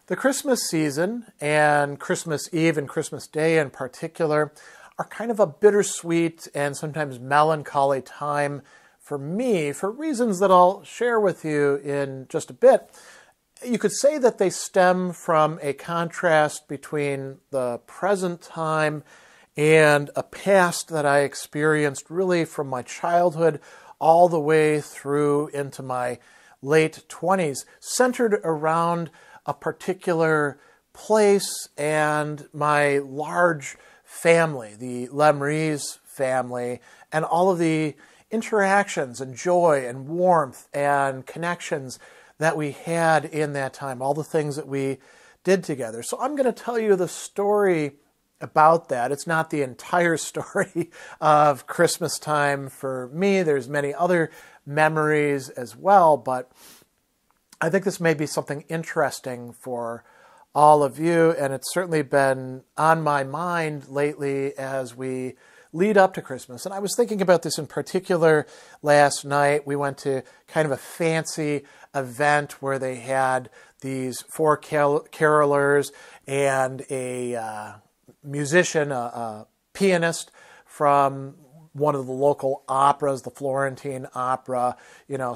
The Christmas season, and Christmas Eve and Christmas Day in particular, are kind of a bittersweet and sometimes melancholy time for me, for reasons that I'll share with you in just a bit. You could say that they stem from a contrast between the present time and a past that I experienced really from my childhood all the way through into my late 20s, centered around a particular place and my large family, the Lemrise family, and all of the interactions and joy and warmth and connections that we had in that time, all the things that we did together. So I'm going to tell you the story about that. It's not the entire story of Christmas time for me. There's many other memories as well, but I think this may be something interesting for all of you, and it's certainly been on my mind lately as we lead up to Christmas. And I was thinking about this in particular last night. We went to kind of a fancy event where they had these four carolers and a musician, a pianist from one of the local operas, the Florentine Opera,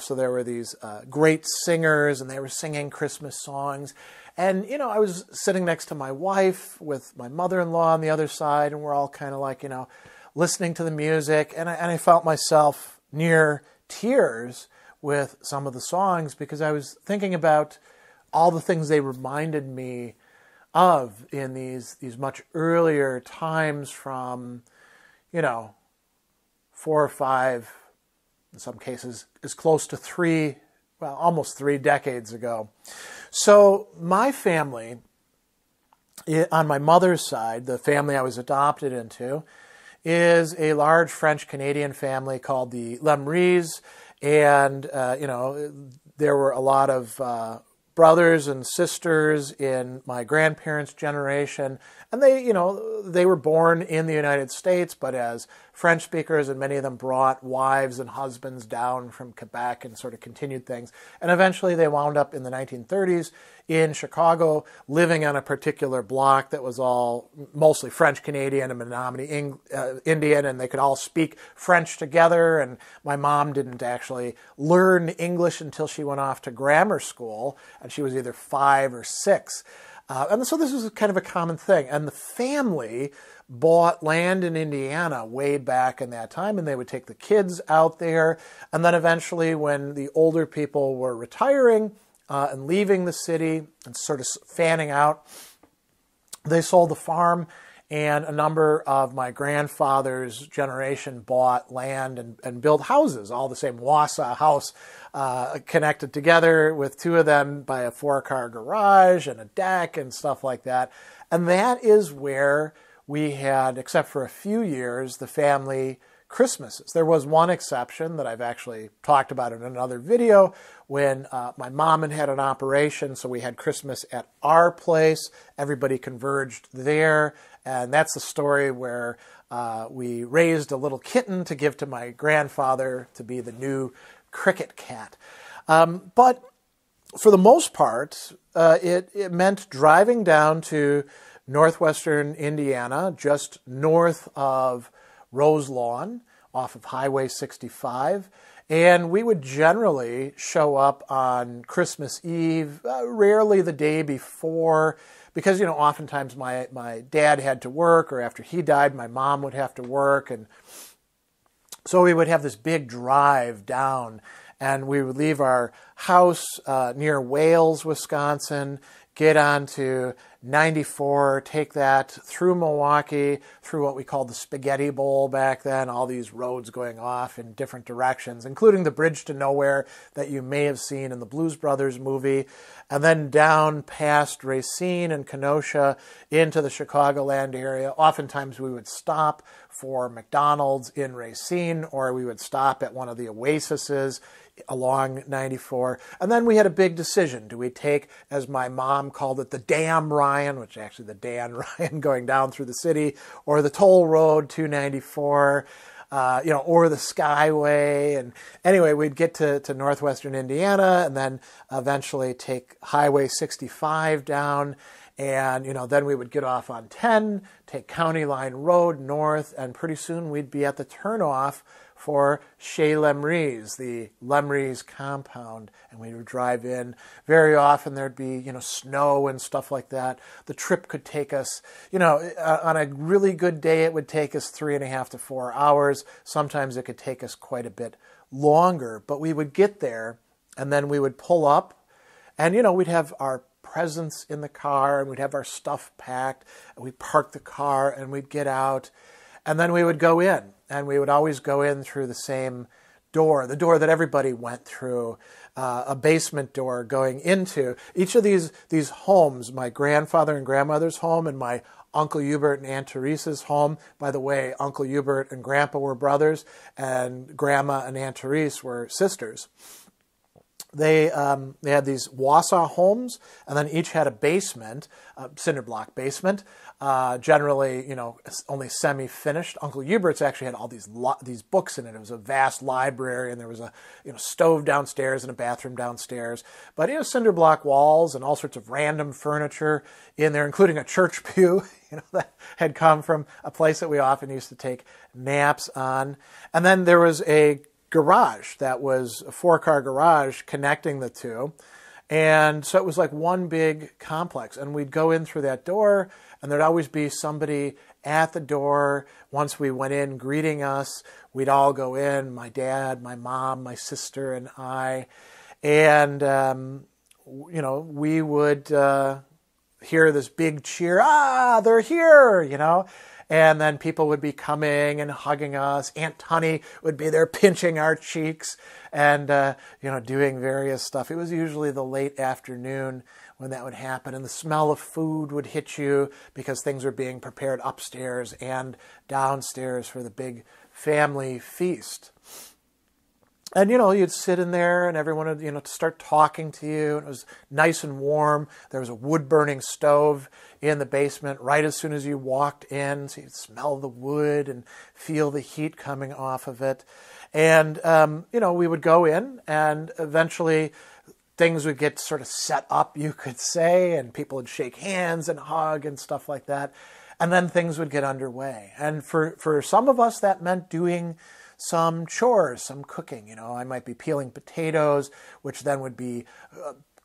so there were these great singers and they were singing Christmas songs. And, I was sitting next to my wife with my mother-in-law on the other side, and we're all kind of like, listening to the music. And I felt myself near tears with some of the songs because I was thinking about all the things they reminded me of in these much earlier times from, 4 or 5, in some cases, as close to 3, well, almost 3 decades ago. So my family, on my mother's side, the family I was adopted into, is a large French-Canadian family called the Lemrise. And, there were a lot of brothers and sisters in my grandparents' generation, and they were born in the United States, but as French speakers, and many of them brought wives and husbands down from Quebec and sort of continued things. And eventually they wound up in the 1930s in Chicago, living on a particular block that was all mostly French-Canadian and Menominee Indian, and they could all speak French together. And my mom didn't actually learn English until she went off to grammar school, and she was either 5 or 6. And so this was kind of a common thing. And the family bought land in Indiana way back in that time, and they would take the kids out there. And then eventually, when the older people were retiring and leaving the city and sort of fanning out, they sold the farm. And a number of my grandfather's generation bought land and built houses, all the same Wausau house, connected together with 2 of them by a 4-car garage and a deck and stuff like that. And that is where we had, except for a few years, the family Christmases. There was one exception that I've actually talked about in another video when my mom had an operation, so we had Christmas at our place. Everybody converged there, and that's the story where we raised a little kitten to give to my grandfather to be the new cricket cat. But for the most part, it meant driving down to Northwestern Indiana, just north of Roselawn, off of Highway 65, and we would generally show up on Christmas Eve, rarely the day before, because, oftentimes my dad had to work, or after he died, my mom would have to work, and so we would have this big drive down, and we would leave our house near Wales, Wisconsin, get onto 94, take that through Milwaukee, through what we called the Spaghetti Bowl back then, all these roads going off in different directions, including the Bridge to Nowhere that you may have seen in the Blues Brothers movie, and then down past Racine and Kenosha into the Chicagoland area. Oftentimes we would stop for McDonald's in Racine, or we would stop at one of the oases along 94. And then we had a big decision. Do we take, as my mom called it, the Damn Ryan, which actually the Dan Ryan going down through the city, or the toll road 294? or the Skyway. And anyway, we'd get to Northwestern Indiana and then eventually take Highway 65 down. And, then we would get off on 10, take County Line Road north, and pretty soon we'd be at the turnoff for Chez Lemrise, the Lemrise compound, and we would drive in. Very often there'd be, snow and stuff like that. The trip could take us, on a really good day, it would take us 3.5 to 4 hours. Sometimes it could take us quite a bit longer, but we would get there and then we would pull up and, we'd have our presents in the car and we'd have our stuff packed and we'd park the car and we'd get out and then we would go in. And we would always go in through the same door, the door that everybody went through, a basement door going into each of these homes, my grandfather and grandmother's home and my Uncle Hubert and Aunt Therese's home. By the way, Uncle Hubert and Grandpa were brothers and Grandma and Aunt Therese were sisters. They had these Wausau homes, and then each had a basement, a cinder block basement. Generally, only semi-finished. Uncle Hubert's actually had all these books in it. It was a vast library, and there was a stove downstairs and a bathroom downstairs. But cinder block walls and all sorts of random furniture in there, including a church pew, that had come from a place that we often used to take naps on. And then there was a garage that was a 4-car garage connecting the two. And so it was like one big complex. And we'd go in through that door, and there'd always be somebody at the door. Once we went in greeting us, we'd all go in, my dad, my mom, my sister, and I. And, we would hear this big cheer, they're here, And then people would be coming and hugging us. Aunt Tunny would be there pinching our cheeks and, doing various stuff. It was usually the late afternoon when that would happen. And the smell of food would hit you because things were being prepared upstairs and downstairs for the big family feast. And, you'd sit in there and everyone would, start talking to you. It was nice and warm. There was a wood-burning stove in the basement right as soon as you walked in. So you'd smell the wood and feel the heat coming off of it. And, we would go in and eventually things would get sort of set up, you could say, and people would shake hands and hug and stuff like that. And then things would get underway. And for some of us, that meant doing some chores, some cooking. I might be peeling potatoes, which then would be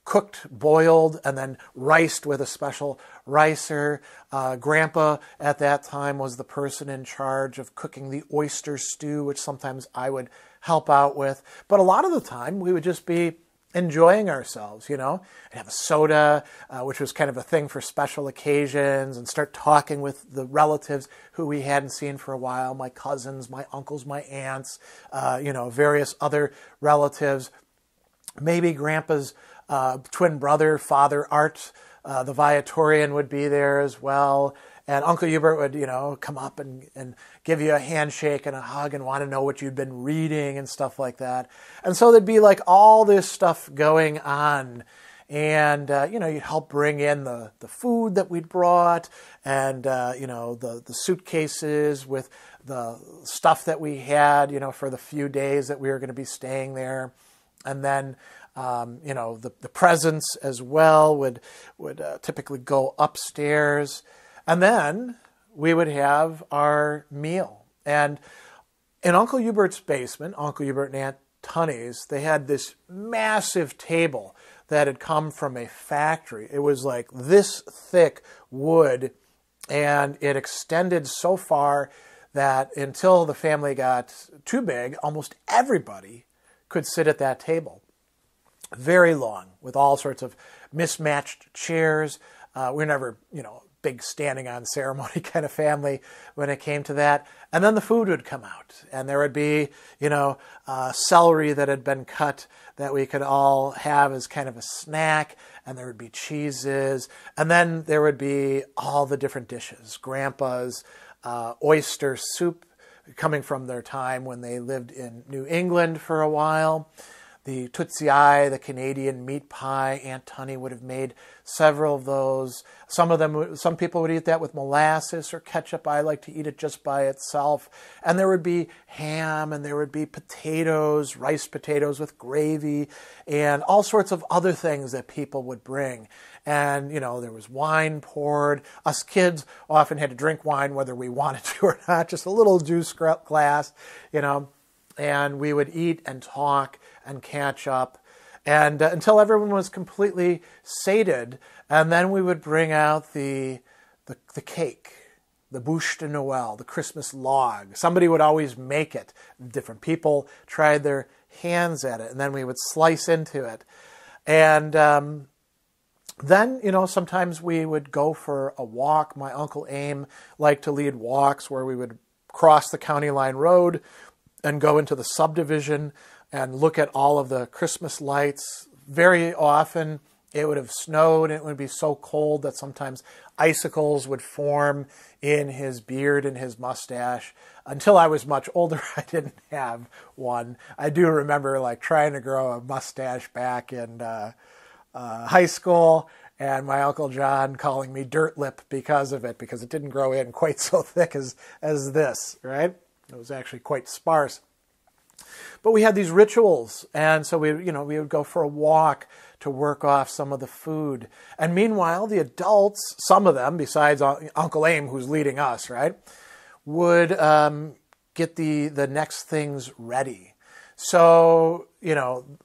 cooked, boiled, and then riced with a special ricer. Grandpa at that time was the person in charge of cooking the oyster stew, which sometimes I would help out with. But a lot of the time, we would just be enjoying ourselves, and have a soda, which was kind of a thing for special occasions, and start talking with the relatives who we hadn't seen for a while, my cousins, my uncles, my aunts, various other relatives. Maybe Grandpa's twin brother, Father Art, the Viatorian, would be there as well. And Uncle Hubert would, come up and give you a handshake and a hug and want to know what you'd been reading and stuff like that. And so there'd be like all this stuff going on. And, you'd help bring in the food that we'd brought and, the suitcases with the stuff that we had, for the few days that we were going to be staying there. And then, the presents as well would typically go upstairs. And then we would have our meal. And in Uncle Hubert's basement, Uncle Hubert and Aunt Tunny's, they had this massive table that had come from a factory. It was like this thick wood, and it extended so far that until the family got too big, almost everybody could sit at that table. Very long, with all sorts of mismatched chairs. We're never, big standing on ceremony kind of family when it came to that. And then the food would come out, and there would be, celery that had been cut that we could all have as kind of a snack, and there would be cheeses, and then there would be all the different dishes. Grandpa's oyster soup, coming from their time when they lived in New England for a while. the Tootsie Eye, the Canadian meat pie. Aunt Tunny would have made several of those. Some people would eat that with molasses or ketchup. I like to eat it just by itself. And there would be ham, and there would be potatoes, rice potatoes with gravy, and all sorts of other things that people would bring. And, there was wine poured. Us kids often had to drink wine whether we wanted to or not, just a little juice glass, and we would eat and talk and catch up, and until everyone was completely sated, and then we would bring out the cake, the bûche de Noël, the Christmas log. Somebody would always make it. Different people tried their hands at it, and then we would slice into it. And then, sometimes we would go for a walk. My Uncle Aime liked to lead walks where we would cross the county line road and go into the subdivision and look at all of the Christmas lights. Very often it would have snowed, and it would be so cold that sometimes icicles would form in his beard and his mustache. Until I was much older, I didn't have one. I do remember trying to grow a mustache back in high school, and my Uncle John calling me dirt lip because of it, because it didn't grow in quite so thick as this, right? It was actually quite sparse. But we had these rituals, and so we would go for a walk to work off some of the food. And meanwhile, the adults, some of them, besides Uncle Aime, who's leading us, right, would get the next things ready. So,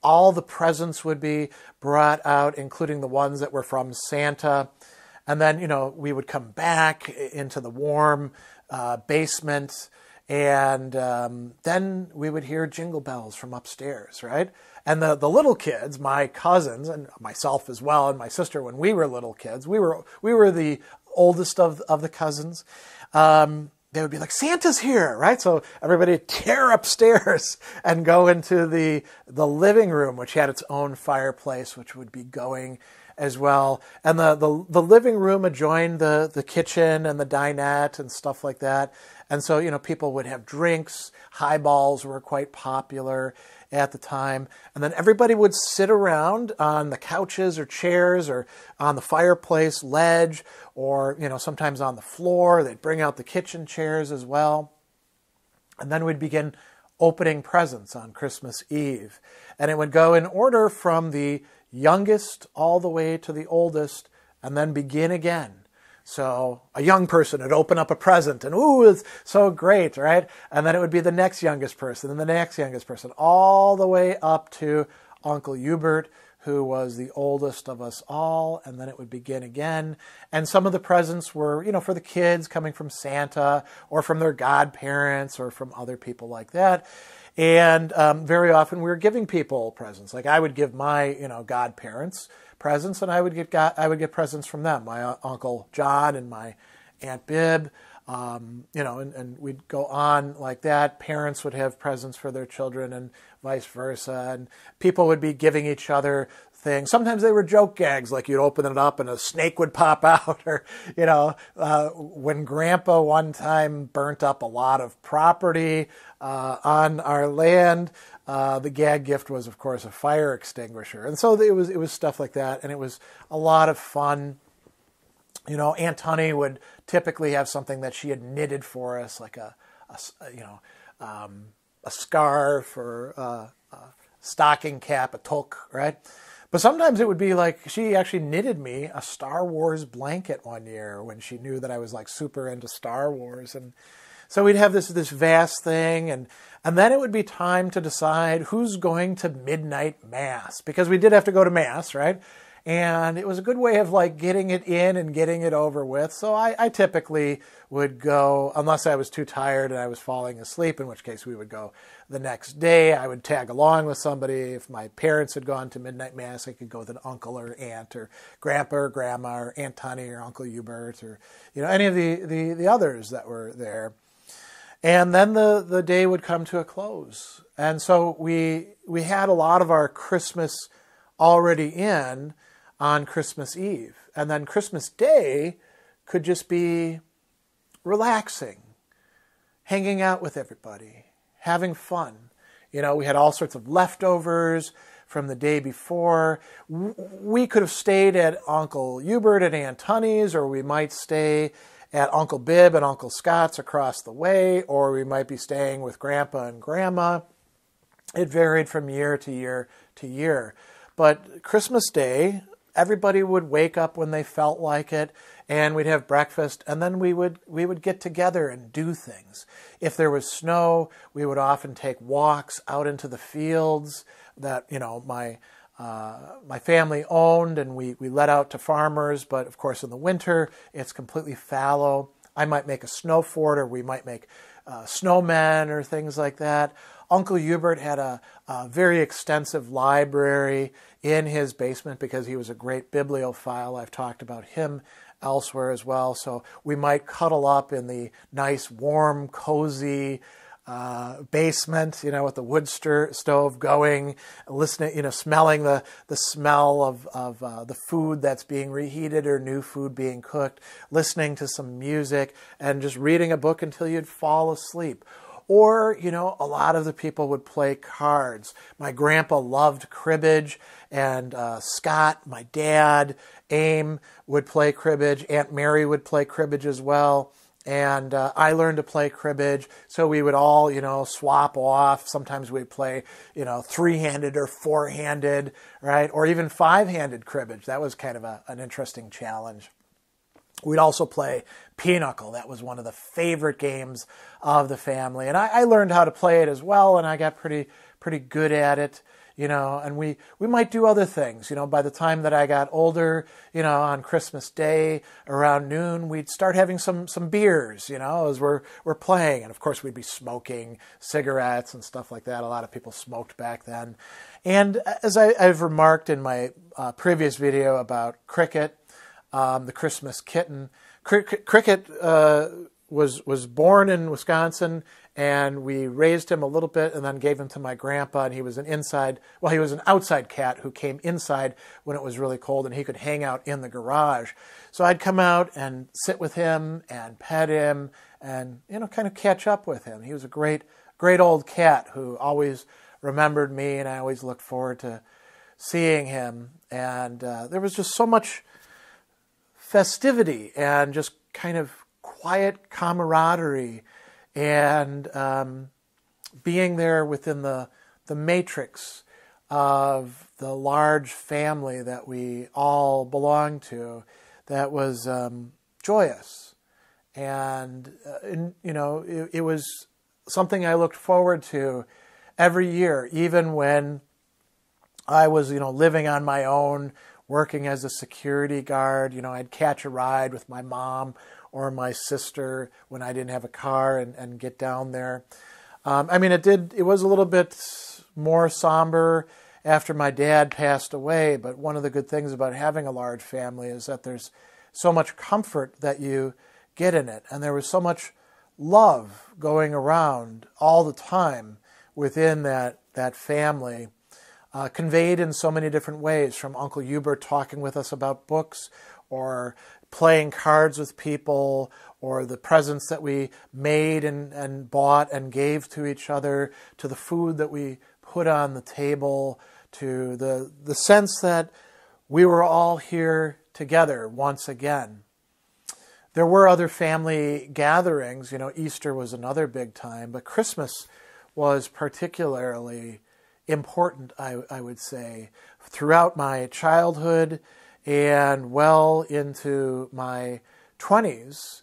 all the presents would be brought out, including the ones that were from Santa. And then, we would come back into the warm basement, and then we would hear jingle bells from upstairs, right? And the little kids, my cousins, and myself as well, and my sister, when we were little kids, we were the oldest of the cousins. They would be like, Santa's here, right? So everybody would tear upstairs and go into the living room, which had its own fireplace, which would be going as well. And the living room adjoined the kitchen and the dinette and stuff like that. And so, people would have drinks. Highballs were quite popular at the time. And then everybody would sit around on the couches or chairs or on the fireplace ledge, or, sometimes on the floor. They'd bring out the kitchen chairs as well. And then we'd begin opening presents on Christmas Eve. And it would go in order from the youngest all the way to the oldest, and then begin again. So a young person would open up a present, and ooh, it's so great, right? And then it would be the next youngest person, and the next youngest person, all the way up to Uncle Hubert, who was the oldest of us all, and then it would begin again. And some of the presents were, for the kids coming from Santa, or from their godparents, or from other people like that. And very often we were giving people presents. Like I would give my, godparents presents, and I would get presents from them. My Uncle John and my Aunt Bib, and we'd go on like that. Parents would have presents for their children, and vice versa. And people would be giving each other things. Sometimes they were joke gags, like you'd open it up and a snake would pop out, or, when Grandpa one time burnt up a lot of property on our land, the gag gift was, of course, a fire extinguisher. And so it was stuff like that, and it was a lot of fun. Aunt Honey would typically have something that she had knitted for us, like a scarf or a stocking cap, a toque, right? But sometimes it would be like she actually knitted me a Star Wars blanket one year when she knew that I was super into Star Wars. And so we'd have this vast thing, and then it would be time to decide who's going to midnight mass, because we did have to go to mass, right? And it was a good way of getting it in and getting it over with. So I typically would go, unless I was too tired and I was falling asleep, in which case we would go the next day. I would tag along with somebody. If my parents had gone to midnight mass, I could go with an uncle or aunt or grandpa or grandma or Aunt Tunny or Uncle Hubert or any of the others that were there. And then the day would come to a close. And so we had a lot of our Christmas already in on Christmas Eve. And then Christmas Day could just be relaxing, hanging out with everybody, having fun. We had all sorts of leftovers. from the day before. We could have stayed at Uncle Hubert and Aunt Honey's, or we might stay at Uncle Bib and Uncle Scott's across the way, or we might be staying with Grandpa and Grandma. It varied from year to year to year. But Christmas Day, everybody would wake up when they felt like it, and we'd have breakfast, and then we would get together and do things. If there was snow, we would often take walks out into the fields that my family owned, and we let out to farmers. But of course, in the winter, it's completely fallow. I might make a snow fort, or we might make snowmen or things like that. Uncle Hubert had a very extensive library in his basement because he was a great bibliophile. I've talked about him elsewhere as well. So we might cuddle up in the nice, warm, cozy basement, with the wood stove going, listening, smelling the smell of the food that's being reheated or new food being cooked, listening to some music, and just reading a book until you'd fall asleep. Or, a lot of the people would play cards. My grandpa loved cribbage, and Scott, my dad, Aime would play cribbage. Aunt Mary would play cribbage as well. And I learned to play cribbage, so we would all, swap off. Sometimes we'd play, three-handed or four-handed, right? Or even five-handed cribbage. That was kind of an interesting challenge. We'd also play pinochle. That was one of the favorite games of the family. And I learned how to play it as well, and I got pretty good at it, and we might do other things. By the time that I got older, on Christmas Day around noon, we'd start having some beers, as we're playing. And of course, we'd be smoking cigarettes and stuff like that. A lot of people smoked back then. And as I've remarked in my previous video about Cricket, the Christmas kitten. Cricket was born in Wisconsin, and we raised him a little bit and then gave him to my grandpa, and he was an outside cat who came inside when it was really cold, and he could hang out in the garage. So I'd come out and sit with him and pet him and, kind of catch up with him. He was a great old cat who always remembered me, and I always looked forward to seeing him. And there was just so much festivity and just kind of quiet camaraderie and being there within the matrix of the large family that we all belonged to, that was joyous. And it was something I looked forward to every year, even when I was living on my own, working as a security guard. I'd catch a ride with my mom or my sister when I didn't have a car and get down there. It was a little bit more somber after my dad passed away, but one of the good things about having a large family is that there's so much comfort that you get in it. And there was so much love going around all the time within that family. Conveyed in so many different ways, from Uncle Hubert talking with us about books, or playing cards with people, or the presents that we made and bought and gave to each other, to the food that we put on the table, to the sense that we were all here together once again. There were other family gatherings. Easter was another big time, but Christmas was particularly important, I would say, throughout my childhood and well into my 20s,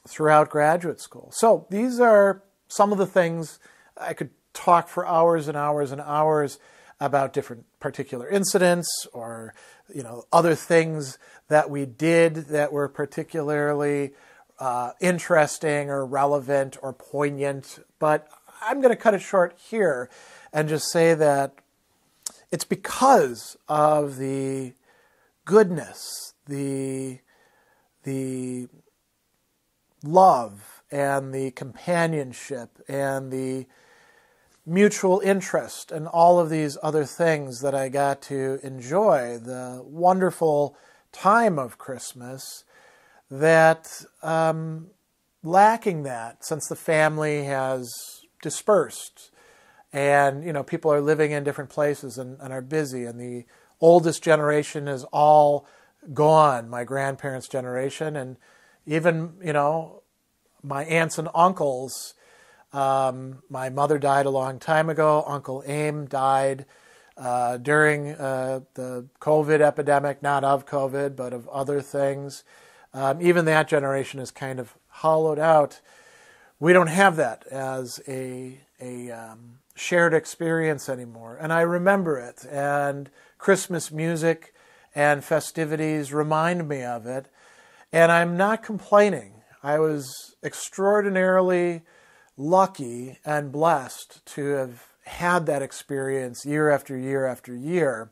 throughout graduate school. So these are some of the things. I could talk for hours and hours and hours about different particular incidents, or other things that we did that were particularly interesting or relevant or poignant, but I'm going to cut it short here and just say that it's because of the goodness, the love, and the companionship, and the mutual interest, and all of these other things that I got to enjoy, the wonderful time of Christmas, that lacking that, since the family has dispersed And, people are living in different places and are busy. And the oldest generation is all gone, my grandparents' generation. And even, my aunts and uncles, my mother died a long time ago. Uncle Aime died during the COVID epidemic, not of COVID, but of other things. Even that generation is kind of hollowed out. We don't have that as a shared experience anymore. And I remember it. And Christmas music and festivities remind me of it. And I'm not complaining. I was extraordinarily lucky and blessed to have had that experience year after year after year.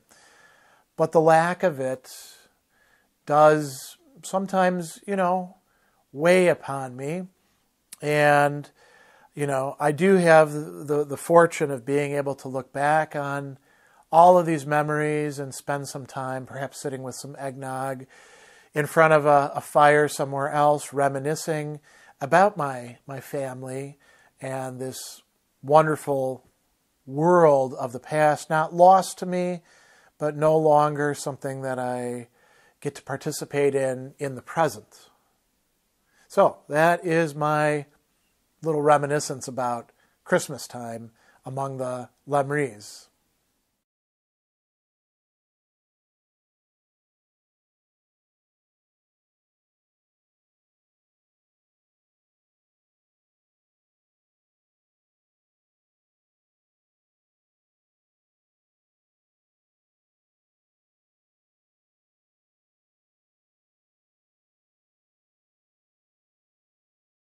But the lack of it does sometimes, weigh upon me. And, I do have the fortune of being able to look back on all of these memories and spend some time, perhaps sitting with some eggnog in front of a fire somewhere else, reminiscing about my family and this wonderful world of the past, not lost to me, but no longer something that I get to participate in the present. So that is my little reminiscence about Christmas time among the Lemrise.